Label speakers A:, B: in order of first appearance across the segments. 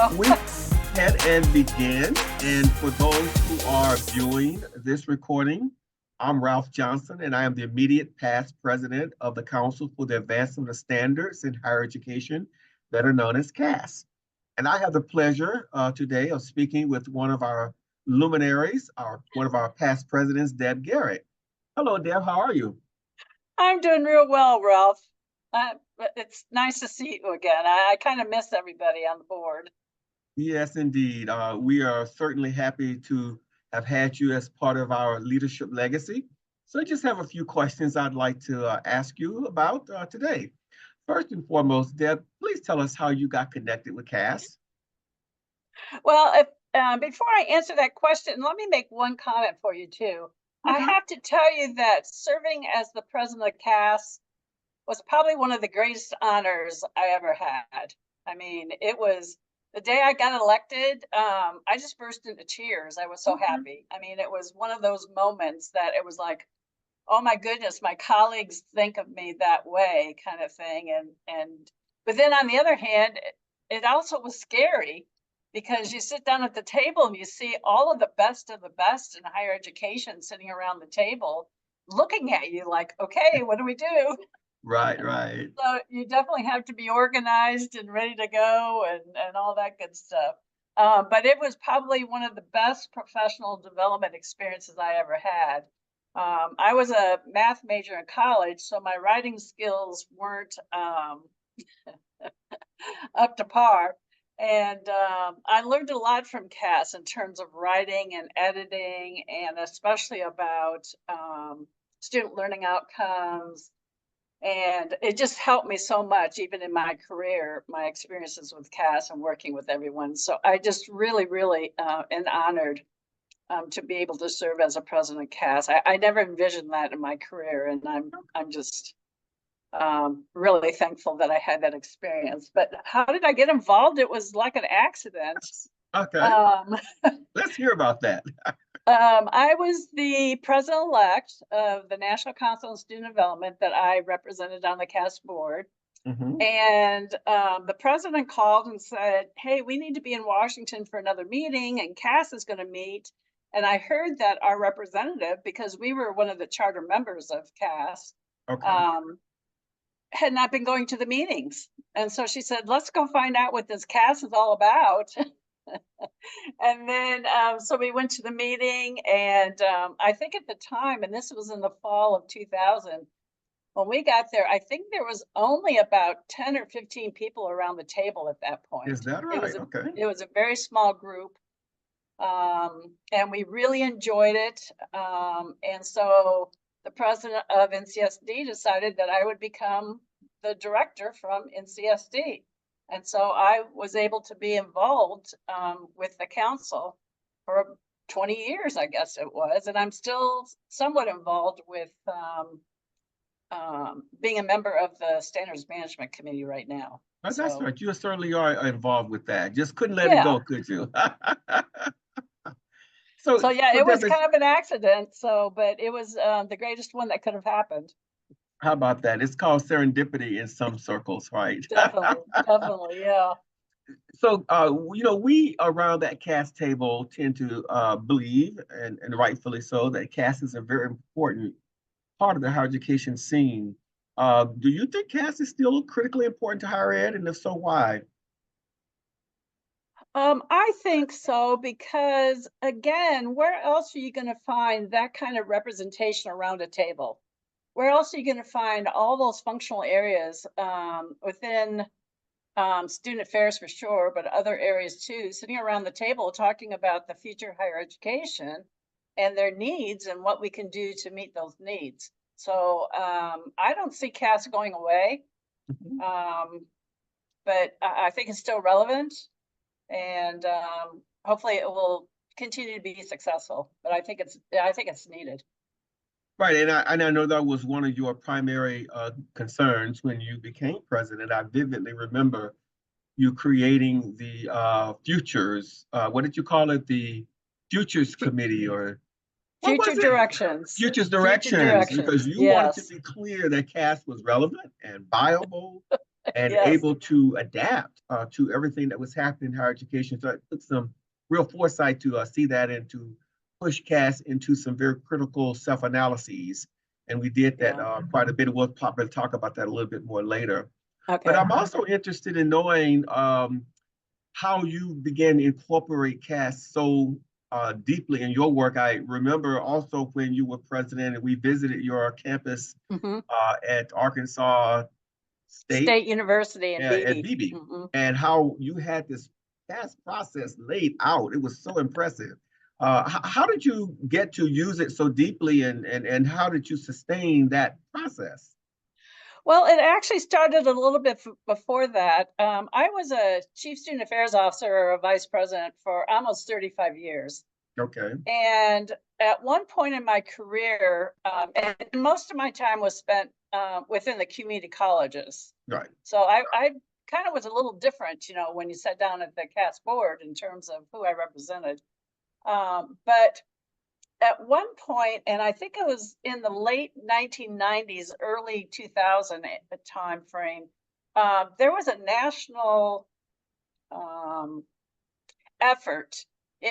A: We head and begin. And for those who are viewing this recording, I'm Ralph Johnson, and I am the immediate past president of the Council for the Advancement of Standards in Higher Education, better known as CAS. And I have the pleasure today of speaking with one of our luminaries, one of our past presidents, Deb Garrett. Hello, Deb. How are you?
B: I'm doing real well, Ralph. It's nice to see you again. I kind of miss everybody on the board.
A: Yes, indeed. We are certainly happy to have had you as part of our leadership legacy. So I just have a few questions I'd like to ask you about today. First and foremost, Deb, please tell us how you got connected with CAS.
B: Well, before I answer that question, let me make one comment for you too. I have to tell you that serving as the president of CAS was probably one of the greatest honors I ever had. I mean, it was the day I got elected, I just burst into tears. I was so happy. I mean, it was one of those moments that it was like, oh my goodness, my colleagues think of me that way, kind of thing. But then on the other hand, it also was scary because you sit down at the table and you see all of the best in higher education sitting around the table looking at you like, okay, what do we do?
A: Right, right.
B: So you definitely have to be organized and ready to go and all that good stuff. But it was probably one of the best professional development experiences I ever had. I was a math major in college, so my writing skills weren't up to par. And I learned a lot from CAS in terms of writing and editing, and especially about student learning outcomes. And it just helped me so much, even in my career, my experiences with CAS and working with everyone. So I just really, really am honored to be able to serve as a president of CAS. I never envisioned that in my career, and I'm just really thankful that I had that experience. But how did I get involved? It was like an accident.
A: Okay. Let's hear about that.
B: I was the president-elect of the National Council on Student Development that I represented on the CAS board. And the president called and said, hey, we need to be in Washington for another meeting, and CAS is going to meet. And I heard that our representative, because we were one of the charter members of CAS, had not been going to the meetings. And so she said, let's go find out what this CAS is all about. And then, so we went to the meeting, and I think at the time, and this was in the fall of 2000, when we got there, I think there was only about 10 or 15 people around the table at that point.
A: Is that right?
B: It was a very small group, and we really enjoyed it. And so the president of NCSD decided that I would become the director from NCSD. And so I was able to be involved with the council for 20 years, I guess it was. And I'm still somewhat involved with being a member of the Standards Management Committee right now.
A: That's right. You certainly are involved with that. Just couldn't let it go, could you?
B: So yeah, it was kind of an accident. But it was the greatest one that could have happened.
A: How about that? It's called serendipity in some circles, right?
B: Definitely, yeah.
A: So, we around that CAS table tend to believe, and rightfully so, that CAS is a very important part of the higher education scene. Do you think CAS is still critically important to higher ed, and if so, why?
B: I think so, because again, where else are you going to find that kind of representation around a table? Where else are you going to find all those functional areas within student affairs for sure, but other areas too, sitting around the table talking about the future of higher education and their needs and what we can do to meet those needs. So I don't see CAS going away, but I think it's still relevant, and hopefully it will continue to be successful. But I think it's needed.
A: Right, and I know that was one of your primary concerns when you became president. I vividly remember you creating the futures. What did you call it? The Futures Committee, or
B: Future Directions.
A: Futures Directions, because you wanted to be clear that CAS was relevant and viable and
B: Yes.
A: able to adapt to everything that was happening in higher education. So it took some real foresight to see that and to push CAS into some very critical self-analyses. And we did that
B: Yeah.
A: quite a bit. We'll probably talk about that a little bit more later. But
B: Okay.
A: I'm also interested in knowing how you began to incorporate CAS so deeply in your work. I remember also when you were president and we visited your campus
B: hmm
A: at Arkansas State
B: State University in
A: at
B: Beebe.
A: BB, and how you had this CAS process laid out. It was so impressive. How did you get to use it so deeply, and how did you sustain that process?
B: Well, it actually started a little bit before that. I was a chief student affairs officer or a vice president for almost 35 years.
A: Okay.
B: And at one point in my career, and most of my time was spent within the community colleges.
A: Right.
B: So I kind of was a little different, when you sat down at the CAS board in terms of who I represented. But at one point, and I think it was in the late 1990s, early 2000 time frame, there was a national effort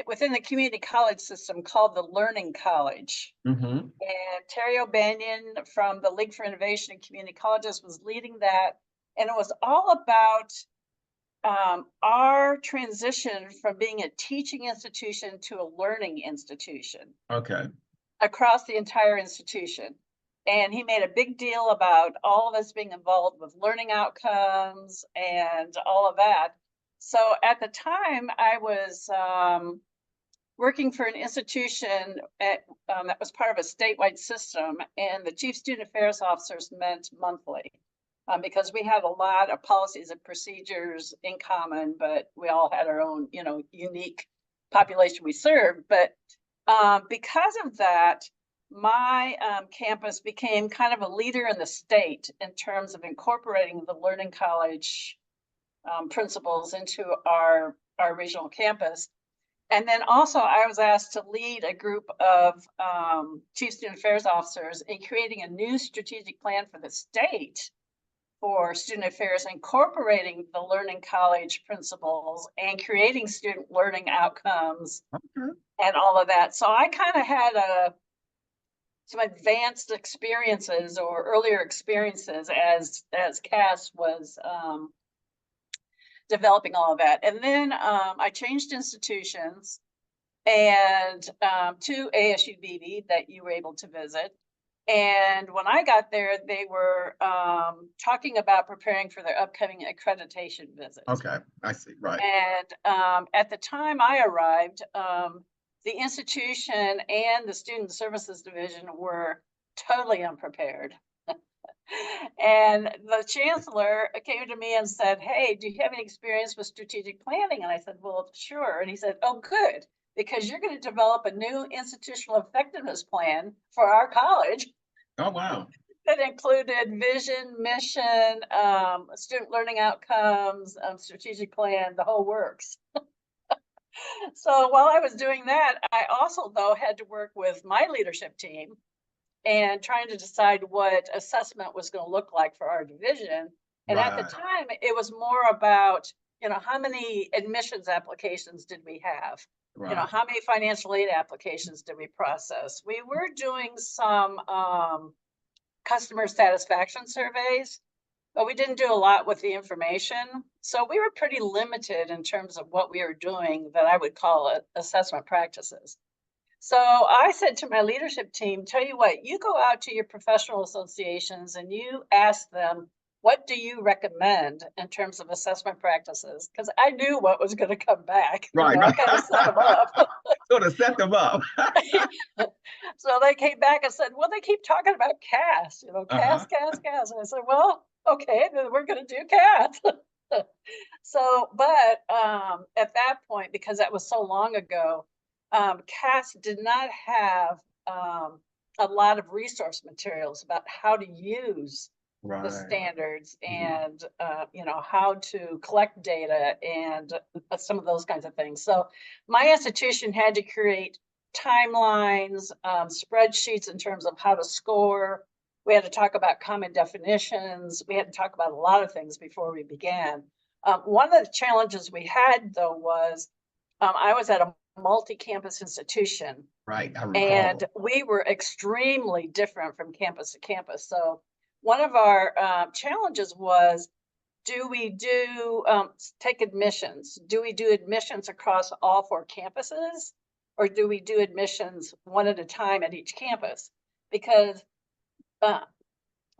B: within the community college system called the Learning College.
A: Mm-hmm.
B: And Terry O'Banion from the League for Innovation in Community Colleges was leading that. And it was all about our transition from being a teaching institution to a learning institution.
A: Okay.
B: Across the entire institution. And he made a big deal about all of us being involved with learning outcomes and all of that. So at the time, I was working for an institution that was part of a statewide system, and the chief student affairs officers met monthly because we had a lot of policies and procedures in common, but we all had our own, unique population we served. But because of that, my campus became kind of a leader in the state in terms of incorporating the Learning College principles into our regional campus. And then also I was asked to lead a group of chief student affairs officers in creating a new strategic plan for the state for student affairs, incorporating the Learning College principles and creating student learning outcomes.
A: Okay.
B: And all of that. So I kind of had some advanced experiences or earlier experiences as CAS was developing all of that. And then I changed institutions and to ASU BB that you were able to visit. And when I got there, they were talking about preparing for their upcoming accreditation visit.
A: Okay, I see. Right.
B: And at the time I arrived, the institution and the student services division were totally unprepared. And the chancellor came to me and said, "Hey, do you have any experience with strategic planning?" And I said, "Well, sure." And he said, "Oh, good, because you're going to develop a new institutional effectiveness plan for our college."
A: Oh, wow.
B: That included vision, mission, student learning outcomes, strategic plan, the whole works. So while I was doing that, I also, though, had to work with my leadership team and trying to decide what assessment was going to look like for our division. And at the time, it was more about, how many admissions applications did we have?
A: Right.
B: How many financial aid applications did we process? We were doing some customer satisfaction surveys, but we didn't do a lot with the information. So we were pretty limited in terms of what we were doing that I would call assessment practices. So I said to my leadership team, tell you what, you go out to your professional associations and you ask them, what do you recommend in terms of assessment practices? Because I knew what was going to come back.
A: Right.
B: I kind of set them up.
A: So to set them up.
B: So they came back and said, well, they keep talking about CAS, CAS, CAS, CAS. And I said, well, okay, then we're going to do CAS. So, but at that point, because that was so long ago, CAS did not have a lot of resource materials about how to use the standards and how to collect data and some of those kinds of things. So my institution had to create timelines, spreadsheets in terms of how to score We had to talk about common definitions. We had to talk about a lot of things before we began. One of the challenges we had, though, was I was at a multi-campus institution.
A: Right, I recall.
B: And we were extremely different from campus to campus. So one of our challenges was, do we take admissions? Do we do admissions across all 4 campuses? Or do we do admissions one at a time at each campus? Because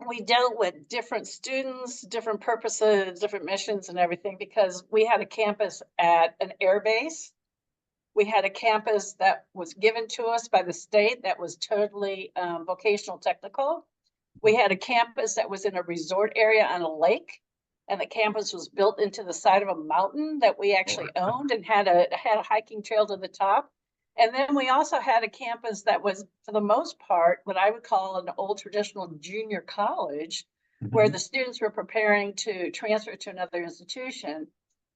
B: we dealt with different students, different purposes, different missions and everything, because we had a campus at an air base. We had a campus that was given to us by the state that was totally vocational technical. We had a campus that was in a resort area on a lake, and the campus was built into the side of a mountain that we actually owned and had a hiking trail to the top. And then we also had a campus that was, for the most part, what I would call an old traditional junior college, where the students were preparing to transfer to another institution.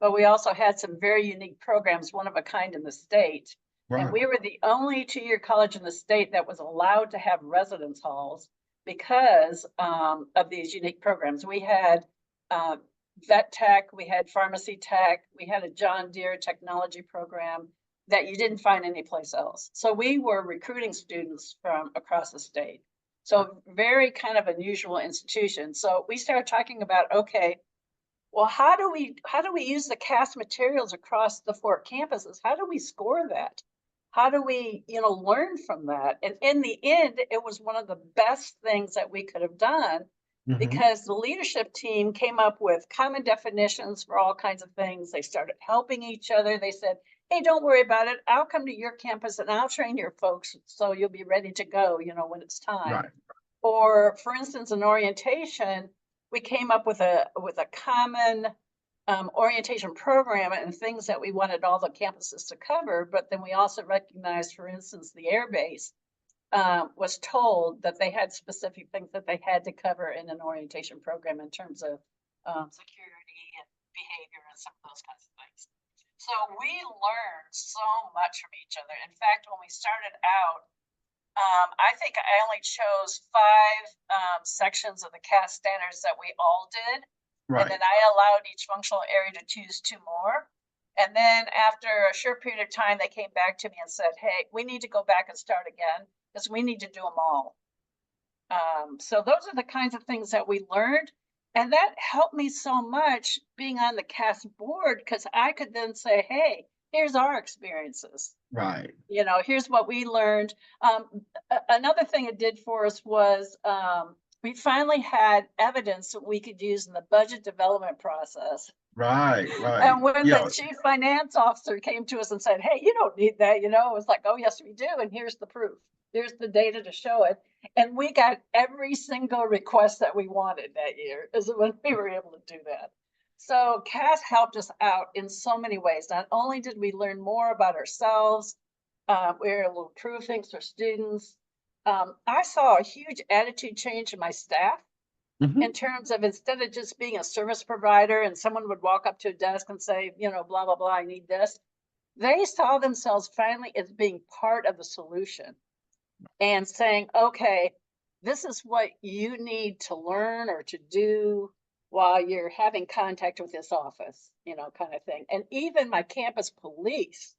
B: But we also had some very unique programs, one of a kind in the state.
A: Right.
B: And we were the only 2-year college in the state that was allowed to have residence halls because of these unique programs. We had vet tech, we had pharmacy tech, we had a John Deere technology program that you didn't find anyplace else. So we were recruiting students from across the state. So very kind of unusual institution. So we started talking about, okay, well, how do we use the CAS materials across the 4 campuses? How do we score that? How do we, learn from that? And in the end, it was one of the best things that we could have done, because the leadership team came up with common definitions for all kinds of things. They started helping each other. They said, hey, don't worry about it. I'll come to your campus and I'll train your folks so you'll be ready to go, when it's time.
A: Right.
B: Or for instance, in orientation, we came up with a common orientation program and things that we wanted all the campuses to cover. But then we also recognized, for instance, the air base was told that they had specific things that they had to cover in an orientation program in terms of security and behavior and some of those kinds of things. So we learned so much from each other. In fact, when we started out, I think I only chose 5 sections of the CAS standards that we all did. Right. And then I allowed each functional area to choose 2 more. And then after a short period of time, they came back to me and said, hey, we need to go back and start again because we need to do them all. So those are the kinds of things that we learned. And that helped me so much being on the CAS board, because I could then say, hey, here's our experiences.
A: Right.
B: Here's what we learned. Another thing it did for us was we finally had evidence that we could use in the budget development process.
A: Right.
B: And when the chief finance officer came to us and said, hey, you don't need that, it was like, oh, yes, we do. And here's the proof. Here's the data to show it. And we got every single request that we wanted that year, is when we were able to do that. So CAS helped us out in so many ways. Not only did we learn more about ourselves, we were able to improve things for students. I saw a huge attitude change in my staff in terms of, instead of just being a service provider and someone would walk up to a desk and say, blah, blah, blah, I need this. They saw themselves finally as being part of the solution and saying, okay, this is what you need to learn or to do while you're having contact with this office, kind of thing. And even my campus police,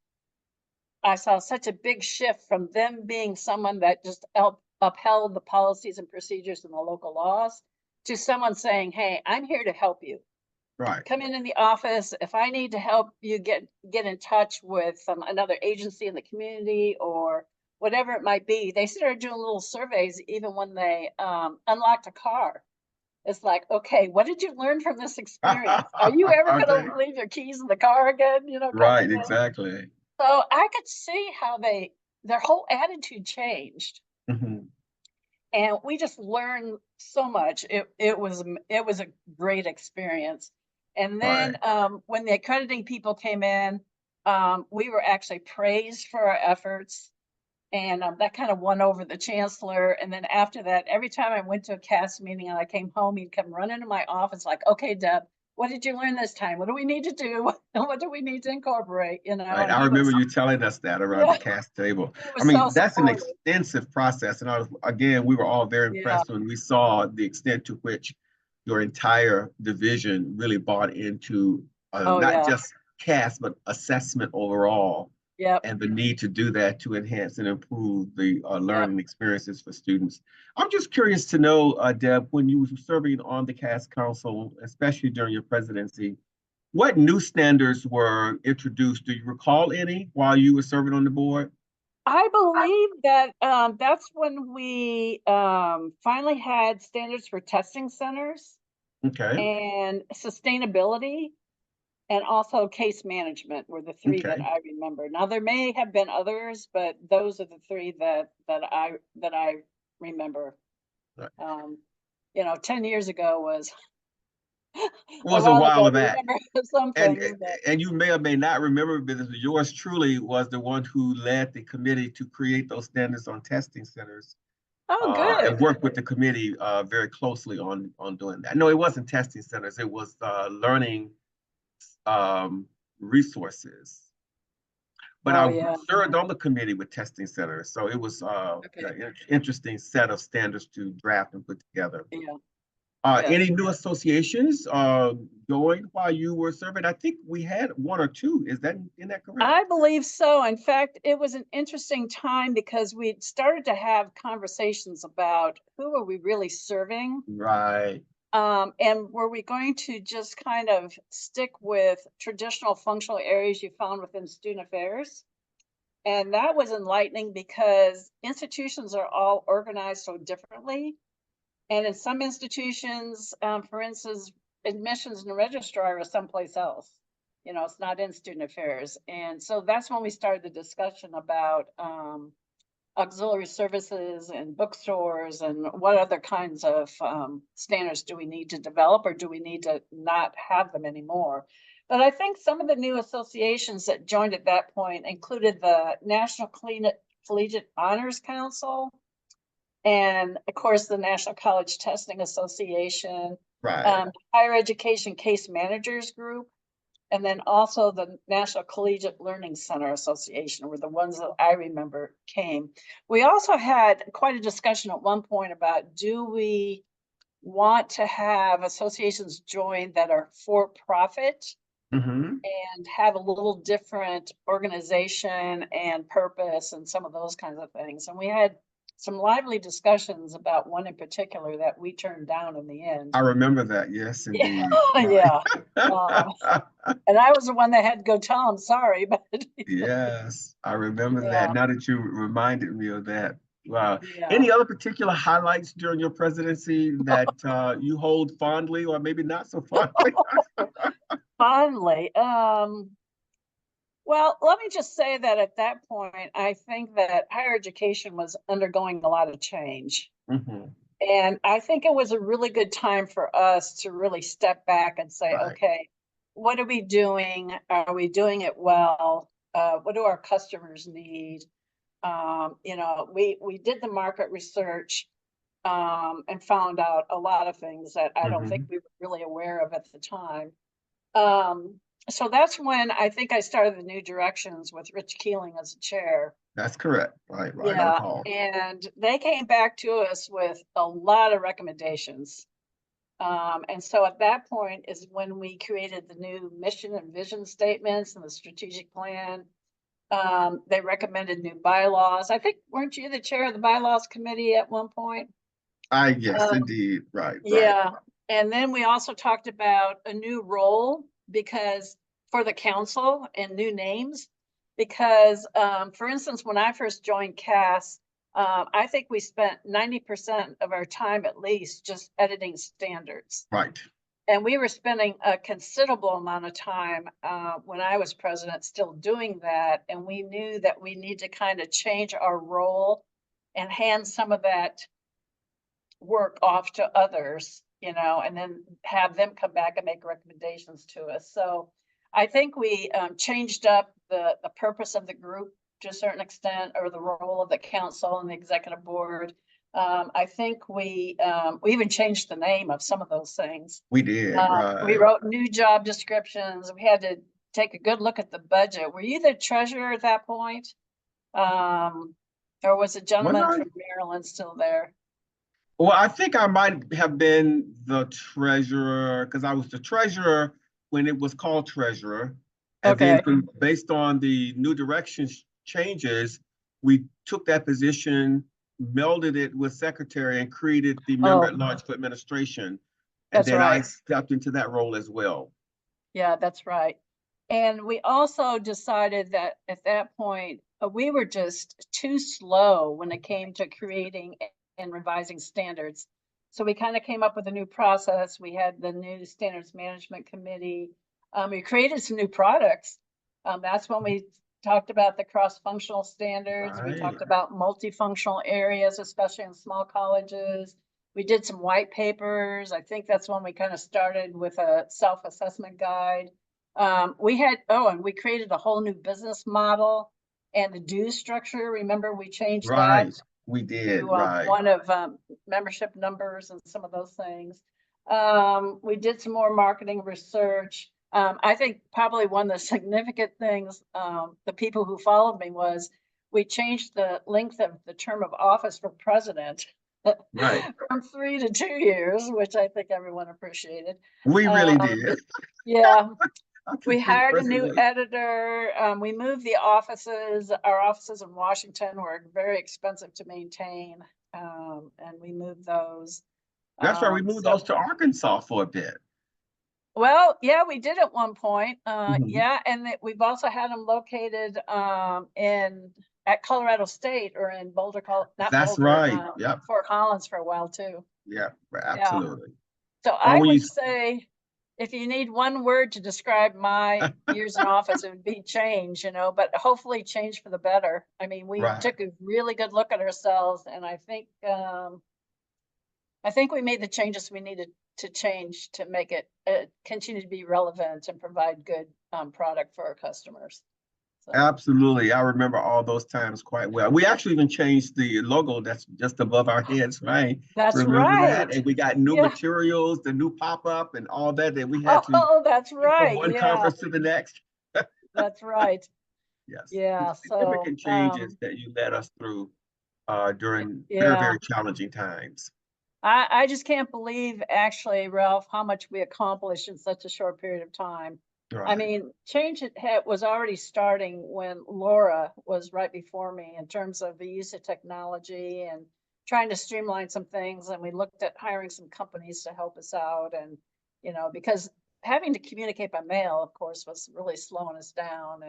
B: I saw such a big shift from them being someone that just upheld the policies and procedures and the local laws to someone saying, hey, I'm here to help you.
A: Right.
B: Come in the office. If I need to help you get in touch with another agency in the community or whatever it might be. They started doing little surveys even when they unlocked a car. It's like, okay, what did you learn from this experience? Are you ever going to leave your keys in the car again?
A: Right, exactly.
B: So I could see how their whole attitude changed. And we just learned so much. It was a great experience. And then when the accrediting people came in, we were actually praised for our efforts. And that kind of won over the chancellor. And then after that, every time I went to a CAS meeting and I came home, he'd come running to my office like, okay, Deb, what did you learn this time? What do we need to do? What do we need to incorporate? You know,
A: Right.
B: and
A: I
B: he was,
A: remember you telling us that around
B: yeah,
A: the CAS table.
B: he
A: I
B: was so
A: mean, that's an
B: supportive.
A: extensive process. And again, we were all very
B: Yeah.
A: impressed when we saw the extent to which your entire division really bought into
B: Oh,
A: not
B: yeah.
A: just CAS, but assessment overall,
B: Yep.
A: and the need to do that to enhance and improve the
B: Yep.
A: learning experiences for students. I'm just curious to know, Deb, when you were serving on the CAS Council, especially during your presidency, what new standards were introduced? Do you recall any while you were serving on the board?
B: I believe that that's when we finally had standards for testing centers
A: Okay,
B: and sustainability, and also case management were the three that
A: okay.
B: I remember. Now there may have been others, but those are the three that I remember.
A: Right.
B: Um, you know, 10 years ago was
A: It
B: a
A: was a
B: while
A: while
B: ago
A: of
B: to
A: that.
B: remember some
A: And
B: things, but
A: and you may or may not remember, but yours truly was the one who led the committee to create those standards on testing centers,
B: oh,
A: and
B: good.
A: worked with the committee very closely on doing that. No, it wasn't testing centers. It was learning resources. But
B: Oh,
A: I
B: yeah.
A: served on the committee with testing centers, so it was
B: Okay.
A: an interesting set of standards to draft and put together.
B: Yeah.
A: Any
B: Yes.
A: new associations going while you were serving? I think we had one or two. Isn't that correct?
B: I believe so. In fact, it was an interesting time because we started to have conversations about who are we really serving?
A: Right.
B: And were we going to just kind of stick with traditional functional areas you found within student affairs? And that was enlightening because institutions are all organized so differently. And in some institutions, for instance, admissions and registrar is someplace else. You know, it's not in student affairs. And so that's when we started the discussion about auxiliary services and bookstores and what other kinds of standards do we need to develop, or do we need to not have them anymore. But I think some of the new associations that joined at that point included the National Collegiate Honors Council, and of course the National College Testing Association,
A: Right.
B: Higher Education Case Managers Group, and then also the National Collegiate Learning Center Association were the ones that I remember came. We also had quite a discussion at one point about, do we want to have associations join that are for profit
A: Mm-hmm.
B: and have a little different organization and purpose and some of those kinds of things. And we had some lively discussions about one in particular that we turned down in the end.
A: I remember that. Yes,
B: Yeah,
A: indeed. Right.
B: yeah. And I was the one that had to go tell him sorry, but
A: Yes, I remember that.
B: yeah,
A: Now that you reminded me of that. Wow.
B: yeah.
A: Any other particular highlights during your presidency that you hold fondly, or maybe not so fondly?
B: Finally, well, let me just say that at that point, I think that higher education was undergoing a lot of change.
A: Mhm.
B: And I think it was a really good time for us to really step back and say,
A: Right.
B: okay, what are we doing? Are we doing it well? What do our customers need? You know, we did the market research and found out a lot of things that I don't think
A: Mhm.
B: we were really aware of at the time. Um, so that's when I think I started the New Directions with Rich Keeling as a chair.
A: That's correct. Right, right. I
B: Yeah,
A: recall.
B: and they came back to us with a lot of recommendations. And so at that point is when we created the new mission and vision statements and the strategic plan. They recommended new bylaws. I think, weren't you the chair of the bylaws committee at one point?
A: Yes,
B: Um,
A: indeed. Right, right.
B: yeah. And then we also talked about a new role because for the council and new names, because for instance, when I first joined CAS, I think we spent 90% of our time at least just editing standards.
A: Right.
B: And we were spending a considerable amount of time when I was president still doing that. And we knew that we need to kind of change our role and hand some of that work off to others, you know, and then have them come back and make recommendations to us. So I think we changed up the purpose of the group to a certain extent, or the role of the council and the executive board. I think we even changed the name of some of those things.
A: We did,
B: We
A: right.
B: wrote new job descriptions. We had to take a good look at the budget. Were you the treasurer at that point? Or was a
A: Was
B: gentleman
A: I?
B: from Maryland still there?
A: Well, I think I might have been the treasurer because I was the treasurer when it was called treasurer. And then
B: Okay.
A: based on the new directions changes, we took that position, melded it with secretary and created the member
B: Oh,
A: at large for administration. And
B: that's
A: then I
B: right.
A: stepped into that role as well.
B: Yeah, that's right. And we also decided that at that point, we were just too slow when it came to creating and revising standards. So we kind of came up with a new process. We had the new standards management committee. We created some new products. That's when we talked about the cross-functional standards. We
A: Right.
B: talked about multifunctional areas, especially in small colleges. We did some white papers. I think that's when we kind of started with a self-assessment guide. We had, and we created a whole new business model and the dues structure. Remember, we changed that
A: Right. We did,
B: to
A: right.
B: one of membership numbers and some of those things. We did some more marketing research. I think probably one of the significant things, the people who followed me was we changed the length of the term of office for president
A: Right.
B: from 3 to 2 years, which I think everyone appreciated.
A: We really
B: Um,
A: did.
B: yeah,
A: I can
B: we
A: speak
B: hired a new
A: personally.
B: editor. We moved the offices. Our offices in Washington were very expensive to maintain, and we moved those.
A: That's why we moved
B: So,
A: those to Arkansas for a bit.
B: well, yeah, we did at one point.
A: Mhm.
B: Yeah, and we've also had them located in at Colorado State or in Boulder, not
A: That's
B: Boulder,
A: right. Yep.
B: Fort Collins for a while too.
A: Yeah,
B: Yeah.
A: absolutely.
B: So
A: Or
B: I
A: when you,
B: would say if you need one word to describe my years in office, it would be change, but hopefully change for the better. I mean, we
A: right.
B: took a really good look at ourselves and I think we made the changes we needed to change to make it continue to be relevant and provide good product for our customers. So
A: Absolutely. I remember all those times quite well. We actually even changed the logo that's just above our heads, right?
B: that's
A: Remember that?
B: right.
A: And we got new
B: Yeah.
A: materials, the new pop-up and all that we had to
B: Oh, that's
A: get from
B: right.
A: one
B: Yeah,
A: conference to the next.
B: that's right.
A: Yes.
B: Yeah. So
A: Significant changes that you led us through during very,
B: yeah.
A: very challenging times.
B: I just can't believe actually, Ralph, how much we accomplished in such a short period of time. I
A: Right.
B: mean, change was already starting when Laura was right before me in terms of the use of technology and trying to streamline some things. And we looked at hiring some companies to help us out. And, because having to communicate by mail, of course, was really slowing us down.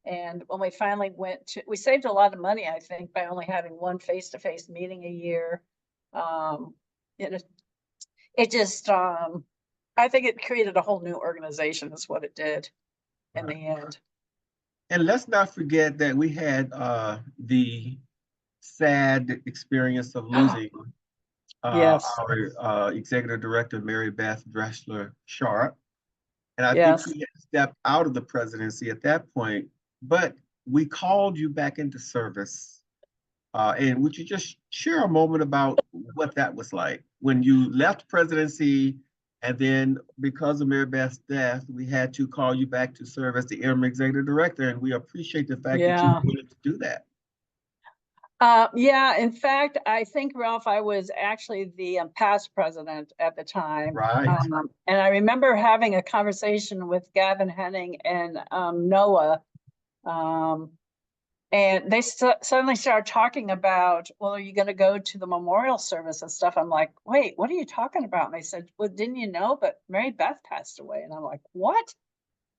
B: And when we finally we saved a lot of money, I think, by only having one face-to-face meeting a year. Um, it, it just, I think it created a whole new organization is what it did in
A: Right.
B: the end.
A: And let's not forget that we had the sad experience of losing
B: Yes,
A: our executive director, Mary Beth Dressler Sharp. And I think
B: yes.
A: she had stepped out of the presidency at that point, but we called you back into service. And would you just share a moment about what that was like when you left presidency and then because of Mary Beth's death, we had to call you back to serve as the interim executive director. And we appreciate the fact that you were
B: Yeah.
A: willing to do that.
B: Yeah, in fact, I think, Ralph, I was actually the past president at the time.
A: Right.
B: And I remember having a conversation with Gavin Henning and Noah. Um, And they suddenly started talking about, well, are you going to go to the memorial service and stuff? I'm like, wait, what are you talking about? And they said, well, didn't you know? But Mary Beth passed away. And I'm like, what?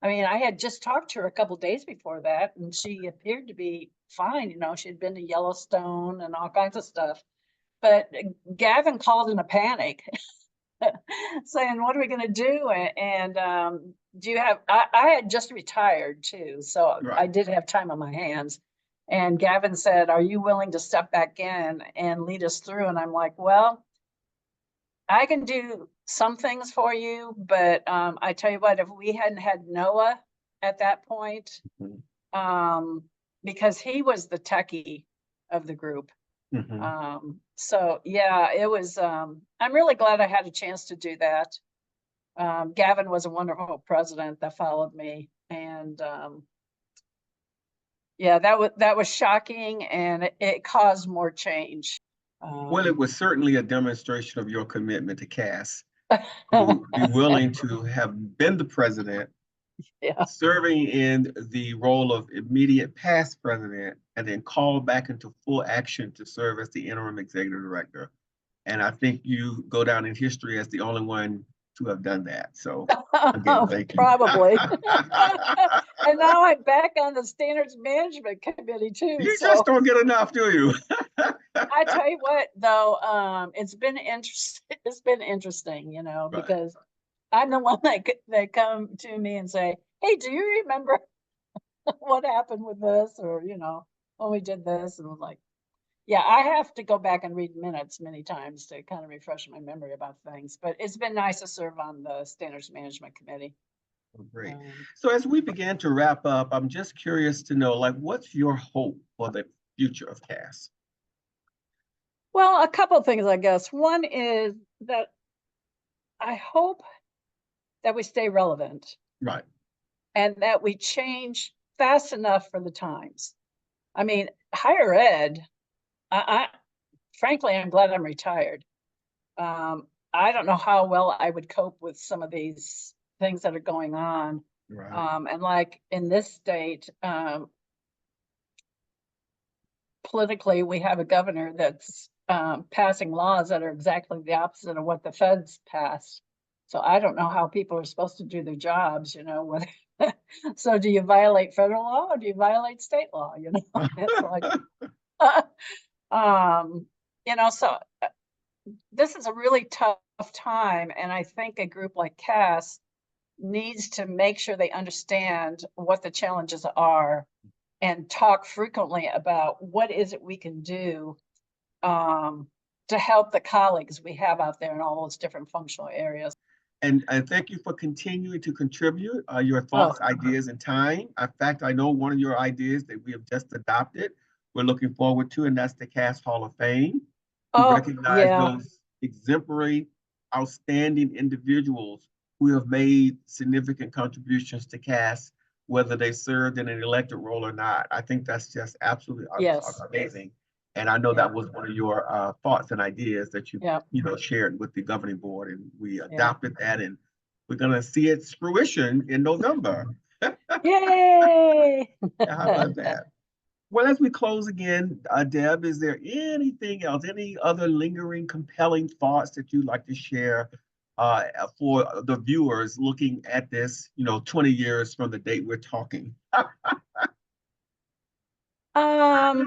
B: I mean, I had just talked to her a couple days before that, and she appeared to be fine. She had been to Yellowstone and all kinds of stuff. But Gavin called in a panic, saying, what are we going to do? And do you have, I had just retired too. So I
A: Right.
B: did have time on my hands. And Gavin said, are you willing to step back in and lead us through? And I'm like, well, I can do some things for you, but I tell you what, if we hadn't had Noah at that point,
A: Mhm.
B: because he was the techie of the group,
A: Mhm.
B: So yeah, it was, I'm really glad I had a chance to do that. Gavin was a wonderful president that followed me, and yeah, that was shocking, and it caused more change.
A: Well, it
B: Um,
A: was certainly a demonstration of your commitment to CAS, to be willing to have been the president,
B: yeah.
A: serving in the role of immediate past president, and then called back into full action to serve as the interim executive director. And I think you go down in history as the only one to have done that. So again, thank you.
B: Probably. And now I'm back on the standards management committee too.
A: You just
B: So
A: don't get enough, do you?
B: I tell you what, though, it's been interesting. It's been interesting,
A: Right.
B: because I'm the one that come to me and say, "Hey, do you remember what happened with this?" Or when we did this, and I was like, yeah, I have to go back and read minutes many times to kind of refresh my memory about things. But it's been nice to serve on the standards management committee.
A: Oh, great.
B: Um,
A: So as we begin to wrap up, I'm just curious to know, like, what's your hope for the future of CAS?
B: well, a couple of things, I guess. One is that I hope that we stay relevant
A: Right.
B: and that we change fast enough for the times. I mean, higher ed, I frankly, I'm glad I'm retired. I don't know how well I would cope with some of these things that are going on.
A: Right.
B: And like in this state, politically, we have a governor that's passing laws that are exactly the opposite of what the feds passed. So I don't know how people are supposed to do their jobs, whether so do you violate federal law or do you violate state law? It's like um, so this is a really tough time, and I think a group like CAS needs to make sure they understand what the challenges are and talk frequently about what is it we can do to help the colleagues we have out there in all those different functional areas.
A: And thank you for continuing to contribute your
B: Oh,
A: thoughts, ideas, and time. In fact, I know one of your ideas that we have just adopted, we're looking forward to, and that's the CAS Hall of Fame, to
B: oh,
A: recognize
B: yeah,
A: those exemplary, outstanding individuals who have made significant contributions to CAS, whether they served in an elected role or not. I think that's just absolutely
B: yes,
A: amazing. And I know
B: yeah,
A: that was one of your thoughts and ideas that
B: yeah,
A: shared with the governing board, and we
B: yeah.
A: adopted that, and we're going to see its fruition in November.
B: Yay!
A: How about that? Well, as we close again, Deb, is there anything else, any other lingering, compelling thoughts that you'd like to share for the viewers looking at this, 20 years from the date we're talking?
B: um,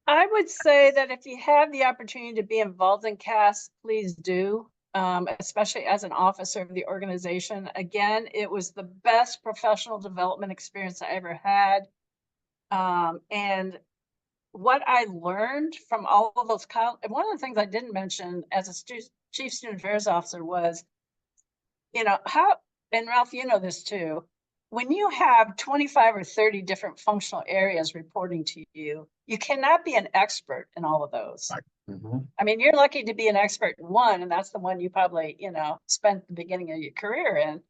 B: I would say that if you have the opportunity to be involved in CAS, please do, especially as an officer of the organization. Again, it was the best professional development experience I ever had. And what I learned from all of those, and one of the things I didn't mention as a chief student affairs officer was, how, and Ralph, this too, when you have 25 or 30 different functional areas reporting to you, you cannot be an expert in all of those.
A: Right. Mhm.
B: I mean, you're lucky to be an expert in one, and that's the one you probably, spent the beginning of your career in.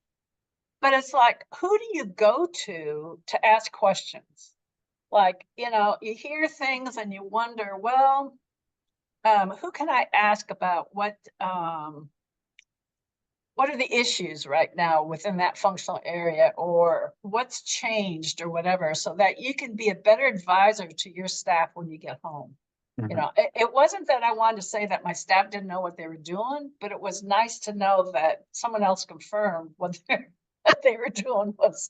B: But it's like, who do you go to ask questions? Like, you hear things and you wonder, well, who can I ask about what are the issues right now within that functional area, or what's changed or whatever, so that you can be a better advisor to your staff when you get home.
A: Mhm.
B: It wasn't that I wanted to say that my staff didn't know what they were doing, but it was nice to know that someone else confirmed what they were doing was,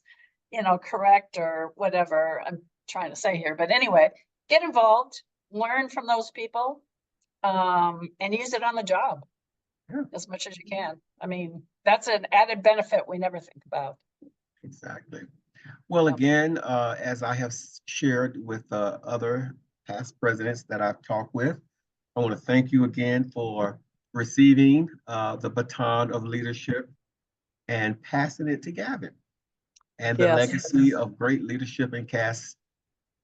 B: correct or whatever I'm trying to say here. But anyway, get involved, learn from those people, and use it on the job
A: Yeah,
B: as much as you can. I mean, that's an added benefit we never think about.
A: exactly. Well,
B: Yep.
A: again, as I have shared with other past presidents that I've talked with, I want to thank you again for receiving the baton of leadership and passing it to Gavin. And the
B: Yes.
A: legacy of great leadership in CAS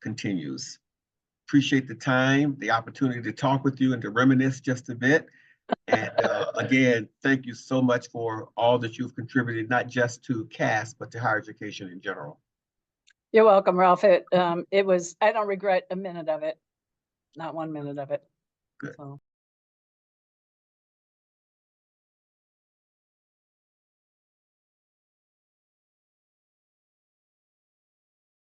A: continues. appreciate the time, the opportunity to talk with you and to reminisce just a bit. And again, thank you so much for all that you've contributed, not just to CAS, but to higher education in general.
B: You're welcome, Ralph. It was, I don't regret a minute of it. Not 1 minute of it.
A: Good.
B: So.